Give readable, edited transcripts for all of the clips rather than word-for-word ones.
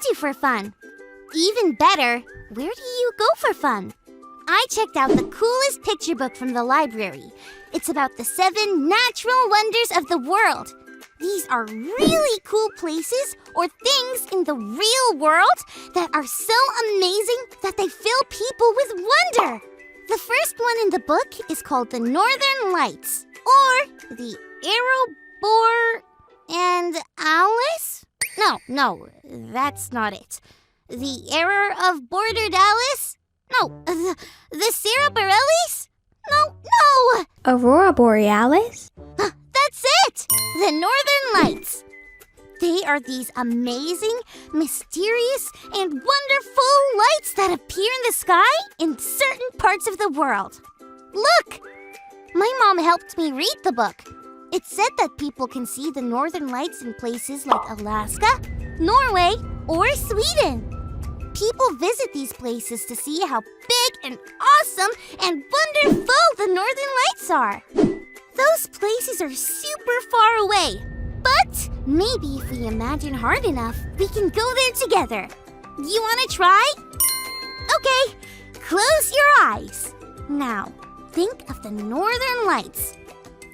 to for fun? Even better, where do you go for fun? I checked out the coolest picture book from the library. It's about the 7 natural wonders of the world. These are really cool places or things in the real world that are so amazing that they fill people with wonder. The first one in the book is called the Northern Lights, or the Erebor and Alice? No, that's not it. The Error of Bordered Alice? No, the Sarah Bareilles? No. Aurora Borealis? That's it! The Northern Lights. They are these amazing, mysterious, and wonderful lights that appear in the sky in certain parts of the world. Look! My mom helped me read the book. It said that people can see the Northern Lights in places like Alaska, Norway, or Sweden. People visit these places to see how big and awesome and wonderful the Northern Lights are. Those places are super far away, but maybe if we imagine hard enough, we can go there together. You want to try? Okay, close your eyes. Now, think of the Northern Lights.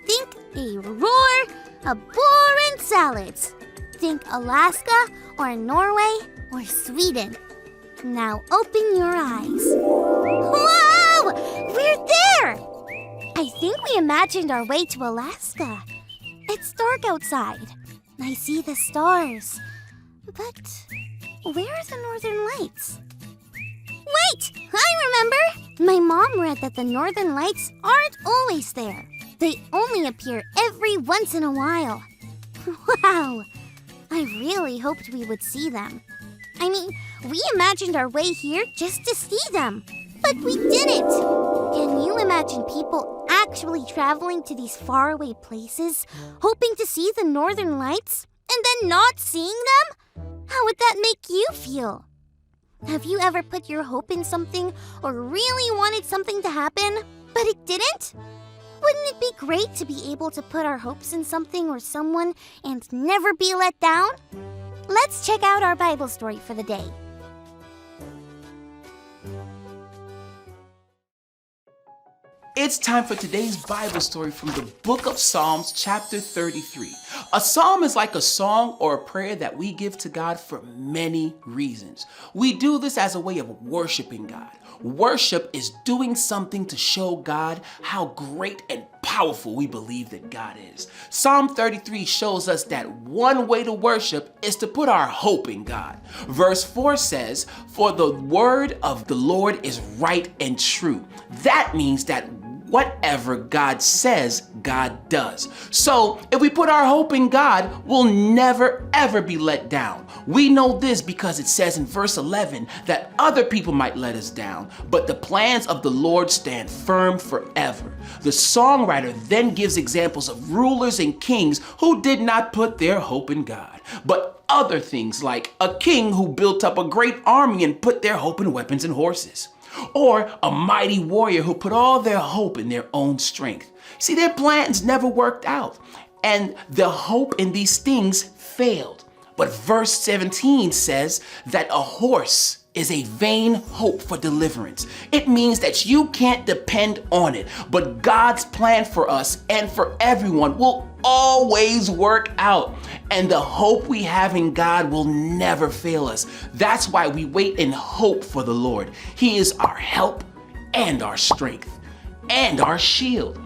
Think a roar, a boar, and salads. Think Alaska or Norway or Sweden. Now open your eyes. Wow! We're there! I think we imagined our way to Alaska. It's dark outside. I see the stars. But where are the Northern Lights? Wait! I remember! My mom read that the Northern Lights aren't always there. They only appear every once in a while. Wow! I really hoped we would see them. I mean, we imagined our way here just to see them. But we didn't! Can you imagine people actually traveling to these faraway places, hoping to see the Northern Lights, and then not seeing them? How would that make you feel? Have you ever put your hope in something or really wanted something to happen, but it didn't? Wouldn't it be great to be able to put our hopes in something or someone and never be let down? Let's check out our Bible story for the day. It's time for today's Bible story from the book of Psalms, chapter 33. A psalm is like a song or a prayer that we give to God for many reasons. We do this as a way of worshiping God. Worship is doing something to show God how great and powerful we believe that God is. Psalm 33 shows us that one way to worship is to put our hope in God. Verse 4 says, "For the word of the Lord is right and true." That means that whatever God says, God does. So if we put our hope in God, we'll never ever be let down. We know this because it says in verse 11 that other people might let us down, but the plans of the Lord stand firm forever. The songwriter then gives examples of rulers and kings who did not put their hope in God, but other things like a king who built up a great army and put their hope in weapons and horses. Or a mighty warrior who put all their hope in their own strength. See, their plans never worked out, and the hope in these things failed. But verse 17 says that a horse is a vain hope for deliverance. It means that you can't depend on it, but God's plan for us and for everyone will always work out. And the hope we have in God will never fail us. That's why we wait in hope for the Lord. He is our help and our strength and our shield.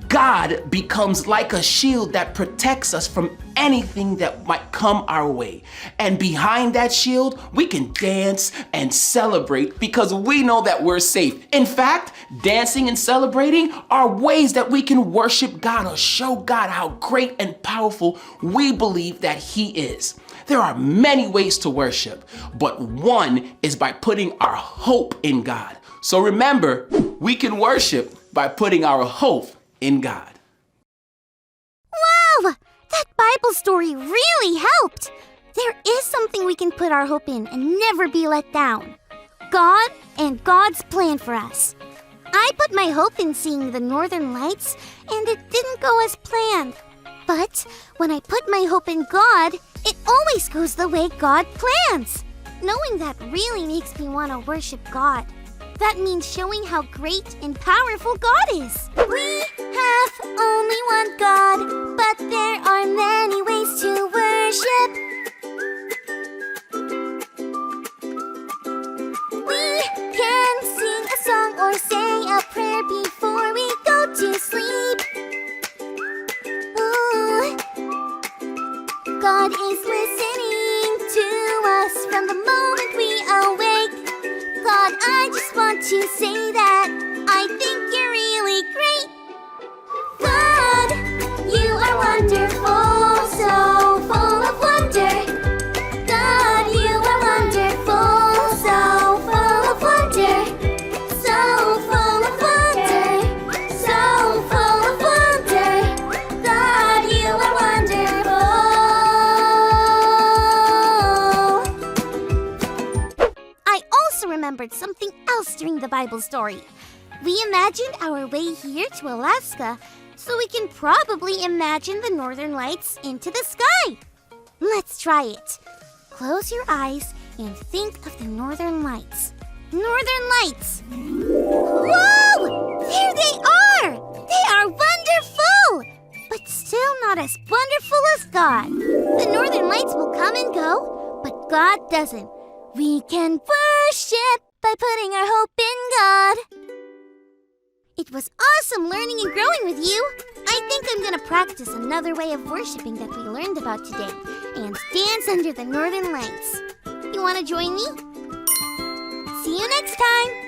God becomes like a shield that protects us from anything that might come our way. And behind that shield, we can dance and celebrate because we know that we're safe. In fact, dancing and celebrating are ways that we can worship God or show God how great and powerful we believe that He is. There are many ways to worship, but one is by putting our hope in God. So remember, we can worship by putting our hope in God. Wow! That Bible story really helped! There is something we can put our hope in and never be let down. God and God's plan for us. I put my hope in seeing the Northern Lights, and it didn't go as planned. But when I put my hope in God, it always goes the way God plans. Knowing that really makes me want to worship God. That means showing how great and powerful God is. We have only one God, but there are many ways to worship. We can sing a song or say a prayer before we go to sleep. Ooh. God is listening to us from the moment we awake. God, I just want to say that I think you're really great. God, you are wonderful, so full of wonder. God, you are wonderful, so full of wonder. So full of wonder, so full of wonder. God, you are wonderful. I also remembered something else during the Bible story. We imagined our way here to Alaska, so we can probably imagine the northern lights into the sky. Let's try it. Close your eyes and think of the northern lights. Northern lights. Whoa! There they are! They are wonderful! But still not as wonderful as God. The northern lights will come and go, but God doesn't. We can worship by putting our hope in God. It was awesome learning and growing with you. I think I'm going to practice another way of worshiping that we learned about today and dance under the northern lights. You want to join me? See you next time.